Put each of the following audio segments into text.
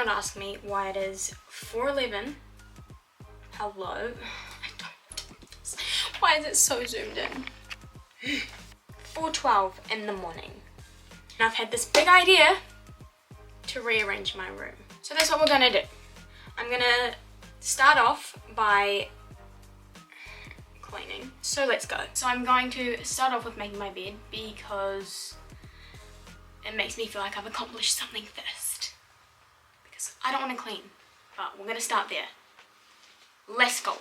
not ask me why it is 4:11. Hello. I don't. Why is it so zoomed in? 4:12 in the morning. And I've had this big idea to rearrange my room. So that's what we're gonna do. I'm gonna start off by cleaning. So let's go. So I'm going to start off with making my bed because it makes me feel like I've accomplished something first. Because I don't want to clean, but we're gonna start there. Let's go.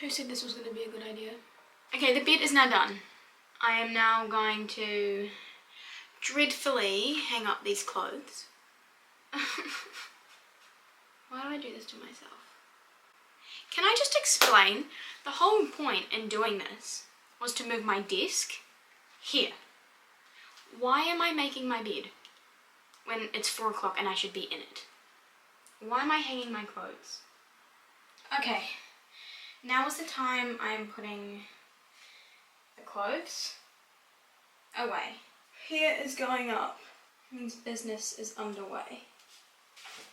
Who said this was going to be a good idea? Okay, the bed is now done. I am now going to dreadfully hang up these clothes. Why do I do this to myself? Can I just explain? The whole point in doing this was to move my desk here. Why am I making my bed when it's 4 o'clock and I should be in it? Why am I hanging my clothes? Okay. Now is the time I am putting the clothes away. Here is going up. Means business is underway.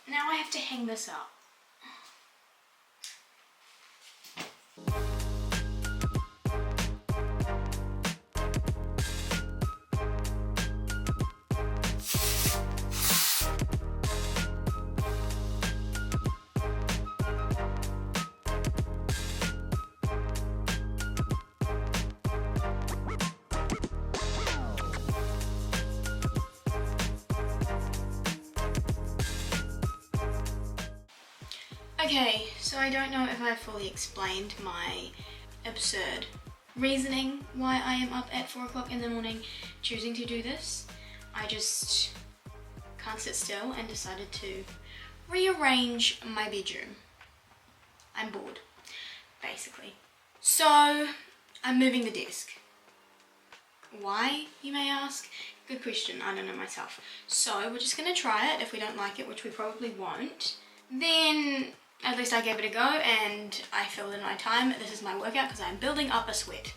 Now I have to hang this up. Okay, so I don't know if I fully explained my absurd reasoning why I am up at 4 o'clock in the morning choosing to do this. I just can't sit still and decided to rearrange my bedroom. I'm bored, basically. So I'm moving the desk. Why, you may ask? Good question, I don't know myself. So we're just gonna try it. If we don't like it, which we probably won't, then at least I gave it a go and I filled in my time. This is my workout because I'm building up a sweat.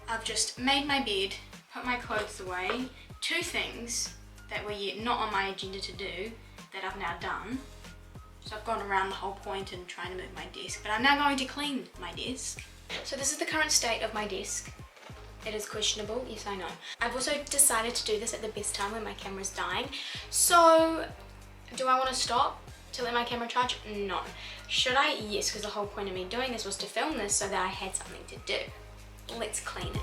I've just made my bed, put my clothes away. 2 things that were yet not on my agenda to do that I've now done. So I've gone around the whole point and trying to move my desk, but I'm now going to clean my desk. So this is the current state of my desk. It is questionable, yes I know. I've also decided to do this at the best time when my camera's dying. So do I want to stop to let my camera charge? No. Should I? Yes, because the whole point of me doing this was to film this so that I had something to do. Let's clean it.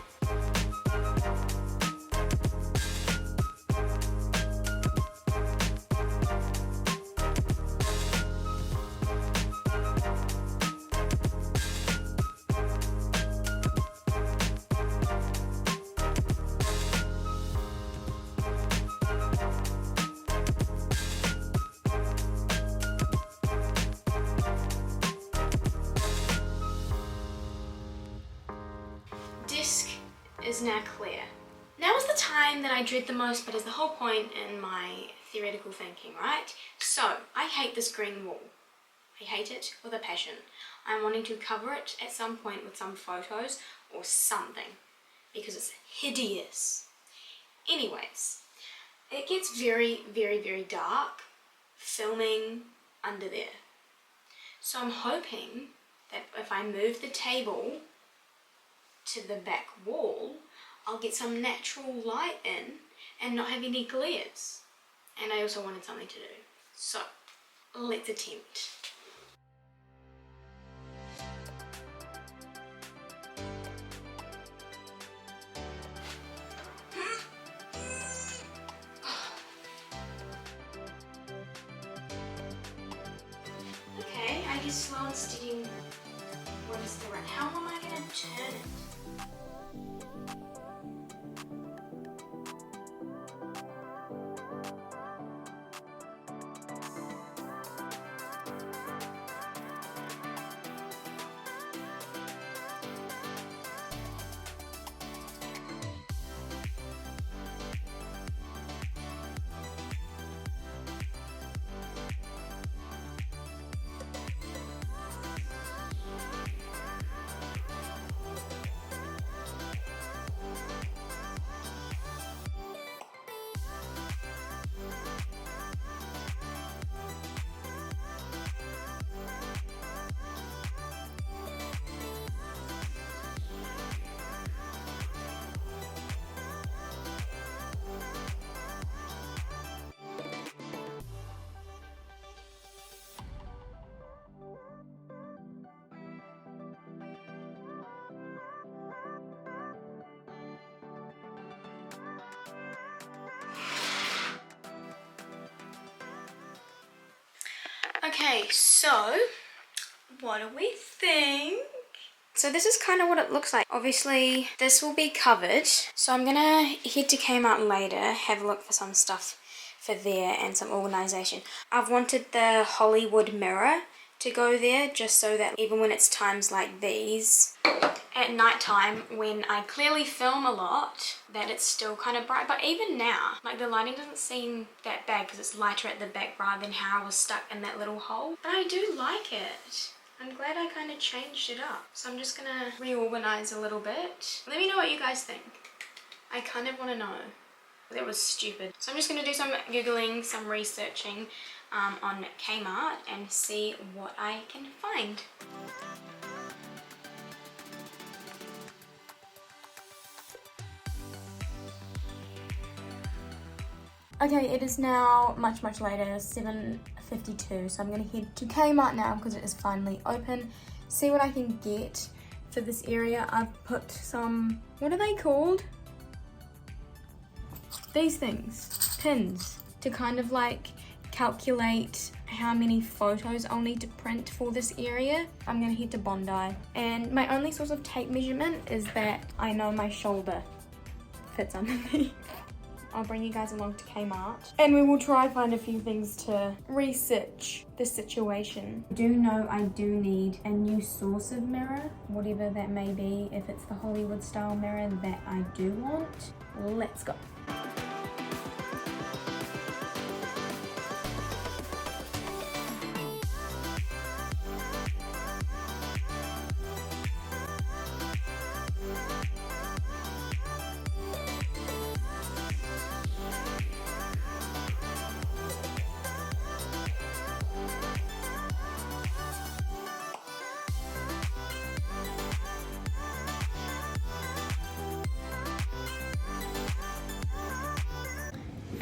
Is now clear. Now is the time that I dread the most, but is the whole point in my theoretical thinking, right? So, I hate this green wall. I hate it with a passion. I'm wanting to cover it at some point with some photos or something, because it's hideous. Anyways, it gets very, very, very dark filming under there. So I'm hoping that if I move the table to the back wall, I'll get some natural light in and not have any glares. And I also wanted something to do. So let's attempt. Okay, I guess slow and steady wins the round. How am I going to turn it? Okay, so what do we think? So this is kind of what it looks like. Obviously, this will be covered. So I'm gonna head to Kmart later, have a look for some stuff for there and some organisation. I've wanted the Hollywood mirror to go there just so that even when it's times like these, at night time when I clearly film a lot, that it's still kind of bright. But even now, like the lighting doesn't seem that bad because it's lighter at the back rather than how I was stuck in that little hole. But I do like it. I'm glad I kind of changed it up. So I'm just gonna reorganize a little bit. Let me know what you guys think. I kind of want to know. That was stupid. So I'm just gonna do some Googling, some researching on Kmart and see what I can find. Okay, it is now much later, 7:52, so I'm going to head to Kmart now because it is finally open, see what I can get for this area. I've put some, what are they called? These things, pins, to kind of like calculate how many photos I'll need to print for this area. I'm going to head to Bondi, and my only source of tape measurement is that I know my shoulder fits underneath. I'll bring you guys along to Kmart and we will try find a few things to research the situation. I do know I do need a new source of mirror, whatever that may be. If it's the Hollywood style mirror that I do want, let's go.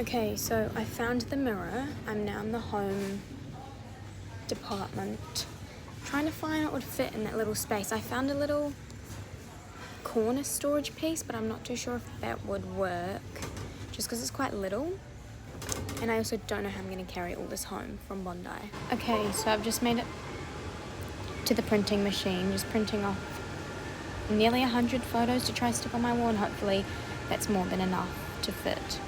Okay, so I found the mirror. I'm now in the home department, trying to find what would fit in that little space. I found a little corner storage piece, but I'm not too sure if that would work, just because it's quite little. And I also don't know how I'm going to carry all this home from Bondi. Okay, so I've just made it to the printing machine, just printing off nearly 100 photos to try stick on my wall, and hopefully that's more than enough to fit.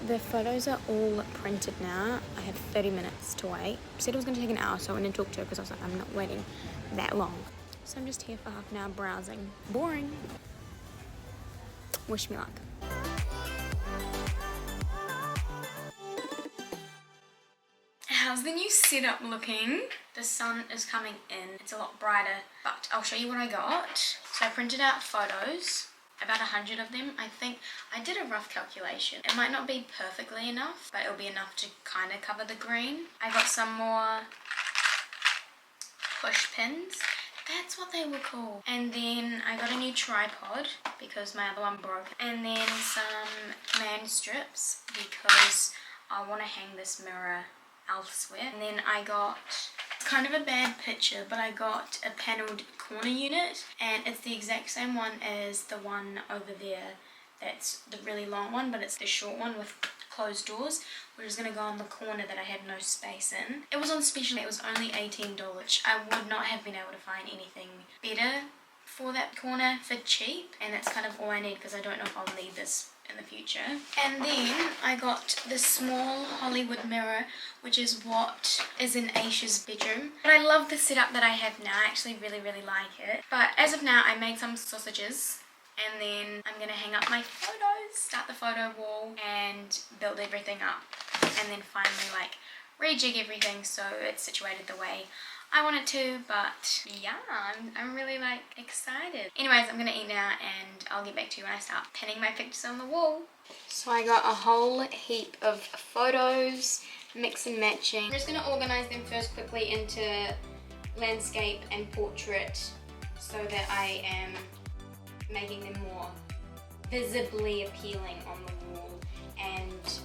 The photos are all printed now. I have 30 minutes to wait. I said it was going to take an hour, so I went and talked to her because I was like, I'm not waiting that long. So I'm just here for half an hour browsing. Boring. Wish me luck. How's the new setup looking? The sun is coming in. It's a lot brighter, but I'll show you what I got. So I printed out photos. About 100 of them. I think I did a rough calculation. It might not be perfectly enough, but it'll be enough to kind of cover the green. I got some more push pins. That's what they were called. And then I got a new tripod because my other one broke. And then some command strips because I want to hang this mirror elsewhere. And then I got, it's kind of a bad picture, but I got a panelled corner unit, and it's the exact same one as the one over there. That's the really long one, but it's the short one with closed doors, which is going to go on the corner that I had no space in. It was on special, it was only $18, which I would not have been able to find anything better for that corner for cheap, and that's kind of all I need because I don't know if I'll need this in the future. And then I got this small Hollywood mirror, which is what is in Aisha's bedroom. But I love the setup that I have now. I actually really like it. But as of now, I made some sausages, and then I'm gonna hang up my photos, start the photo wall, and build everything up, and then finally like rejig everything so it's situated the way I want it to. But yeah, I'm really like excited. Anyways, I'm gonna eat now and I'll get back to you when I start pinning my pictures on the wall. So I got a whole heap of photos, mix and matching. I'm just gonna organize them first quickly into landscape and portrait so that I am making them more visibly appealing on the wall and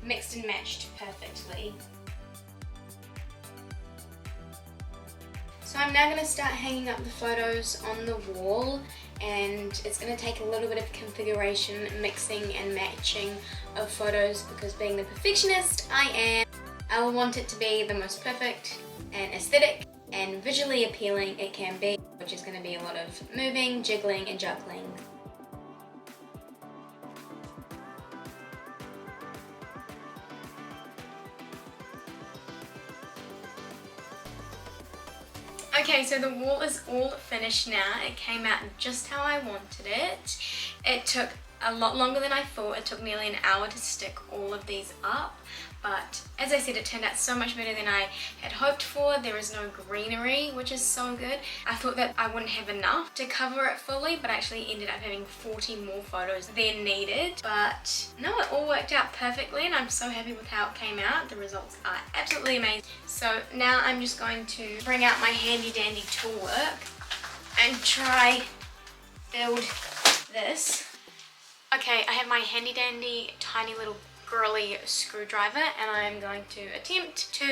mixed and matched perfectly. So I'm now going to start hanging up the photos on the wall, and it's going to take a little bit of configuration, mixing and matching of photos, because being the perfectionist I am, I will want it to be the most perfect and aesthetic and visually appealing it can be, which is going to be a lot of moving, jiggling and juggling. Okay, so the wall is all finished now. It came out just how I wanted it. It took a lot longer than I thought. It took nearly an hour to stick all of these up. But as I said, it turned out so much better than I had hoped for. There is no greenery, which is so good. I thought that I wouldn't have enough to cover it fully, but I actually ended up having 40 more photos than needed. But no, it all worked out perfectly, and I'm so happy with how it came out. The results are absolutely amazing. So now I'm just going to bring out my handy dandy tool work and try build this. Okay, I have my handy dandy tiny little girly screwdriver, and I'm going to attempt to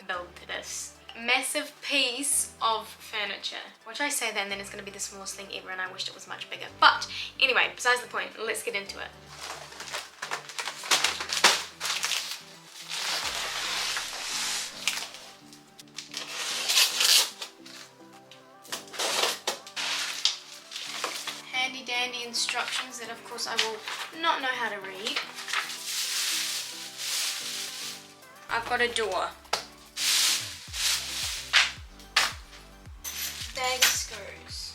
build this massive piece of furniture. Which I say that and then it's going to be the smallest thing ever, and I wished it was much bigger. But anyway, besides the point, let's get into it. Handy dandy instructions that of course I will not know how to read. I've got a door, bag of screws,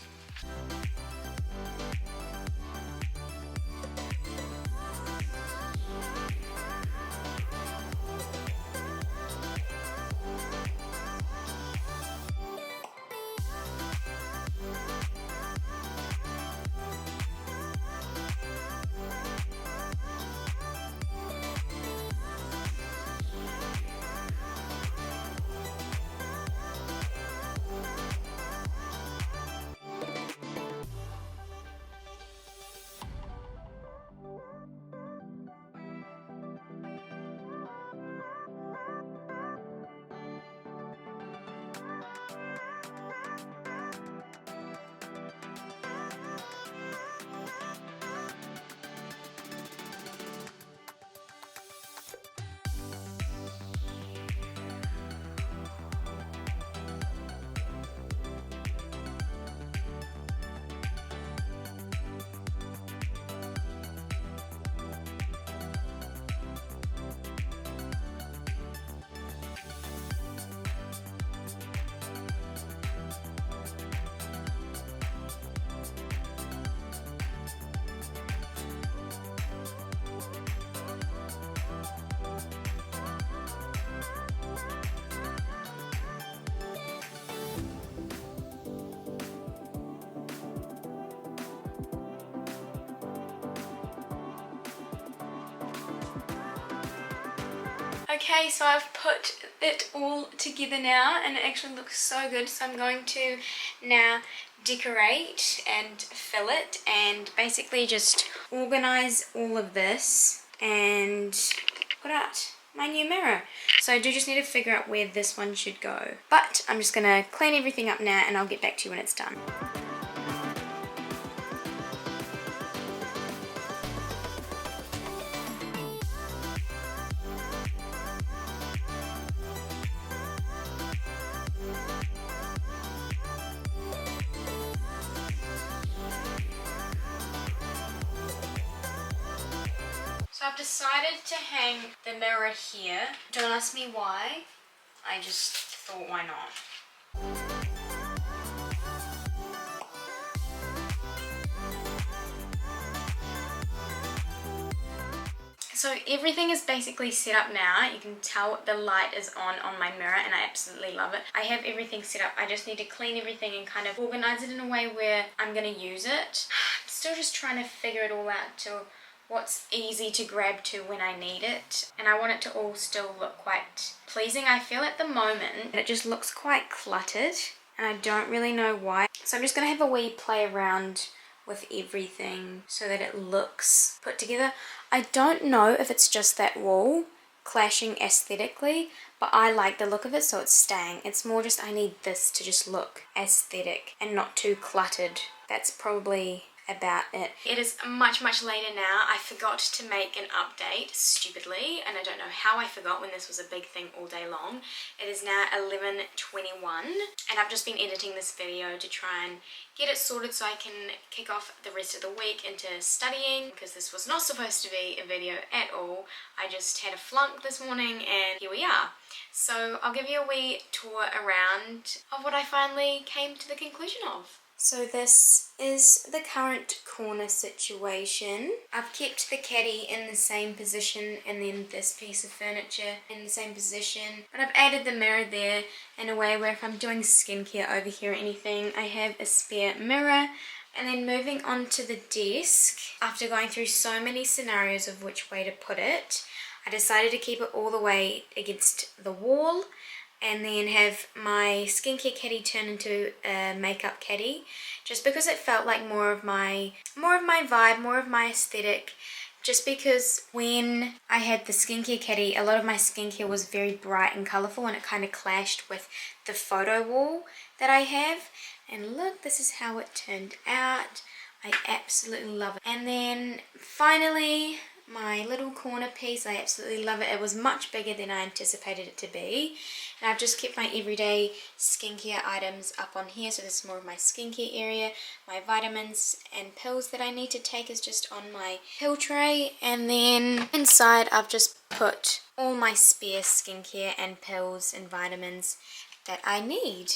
Okay, so I've put it all together now and it actually looks so good. So I'm going to now decorate and fill it and basically just organize all of this and put out my new mirror. So I do just need to figure out where this one should go. But I'm just gonna clean everything up now and I'll get back to you when it's done. So I've decided to hang the mirror here. Don't ask me why, I just thought why not. So everything is basically set up now. You can tell the light is on my mirror and I absolutely love it. I have everything set up. I just need to clean everything and kind of organize it in a way where I'm going to use it. I'm still just trying to figure it all out to what's easy to grab to when I need it, and I want it to all still look quite pleasing. I feel at the moment it just looks quite cluttered and I don't really know why, so I'm just gonna have a wee play around with everything so that it looks put together. I don't know if it's just that wall clashing aesthetically, but I like the look of it, so it's staying. It's more just I need this to just look aesthetic and not too cluttered. That's probably about it. It is much later now. I forgot to make an update stupidly, and I don't know how I forgot when this was a big thing all day long. It is now 11:21 and I've just been editing this video to try and get it sorted so I can kick off the rest of the week into studying, because this was not supposed to be a video at all. I just had a flunk this morning and here we are. So I'll give you a wee tour around of what I finally came to the conclusion of. So this is the current corner situation. I've kept the caddy in the same position and then this piece of furniture in the same position. But I've added the mirror there in a way where if I'm doing skincare over here or anything, I have a spare mirror. And then moving on to the desk, after going through so many scenarios of which way to put it, I decided to keep it all the way against the wall, and then have my skincare caddy turn into a makeup caddy, just because it felt like more of my vibe, more of my aesthetic. Just because when I had the skincare caddy, a lot of my skincare was very bright and colourful and it kind of clashed with the photo wall that I have. And look, this is how it turned out. I absolutely love it. And then finally, my little corner piece, I absolutely love it. It was much bigger than I anticipated it to be. And I've just kept my everyday skincare items up on here. So this is more of my skincare area. My vitamins and pills that I need to take is just on my pill tray. And then inside I've just put all my spare skincare and pills and vitamins that I need.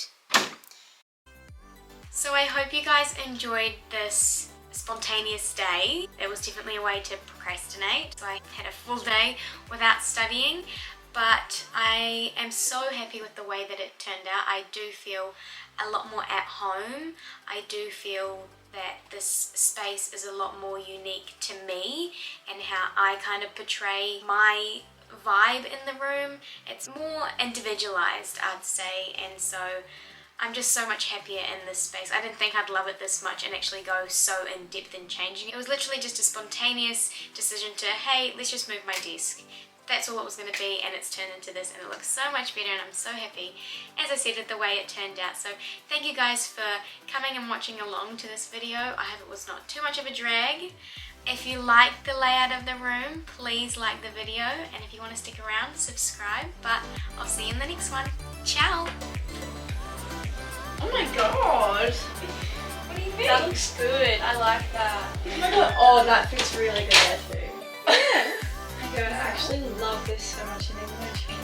So I hope you guys enjoyed this spontaneous day. It was definitely a way to procrastinate, so I had a full day without studying, but I am so happy with the way that it turned out. I do feel a lot more at home. I do feel that this space is a lot more unique to me and how I kind of portray my vibe in the room. It's more individualized, I'd say, and so I'm just so much happier in this space. I didn't think I'd love it this much and actually go so in depth in changing it. It was literally just a spontaneous decision to, hey, let's just move my desk. That's all it was going to be, and it's turned into this, and it looks so much better, and I'm so happy, as I said, with the way it turned out. So thank you guys for coming and watching along to this video. I hope it was not too much of a drag. If you like the layout of the room, please like the video, and if you want to stick around, subscribe. But I'll see you in the next one. Ciao! Oh my god! What do you think? That looks good. I like that. Oh my god. Oh, that fits really good there too. Yeah. I actually love this so much and I'm going to change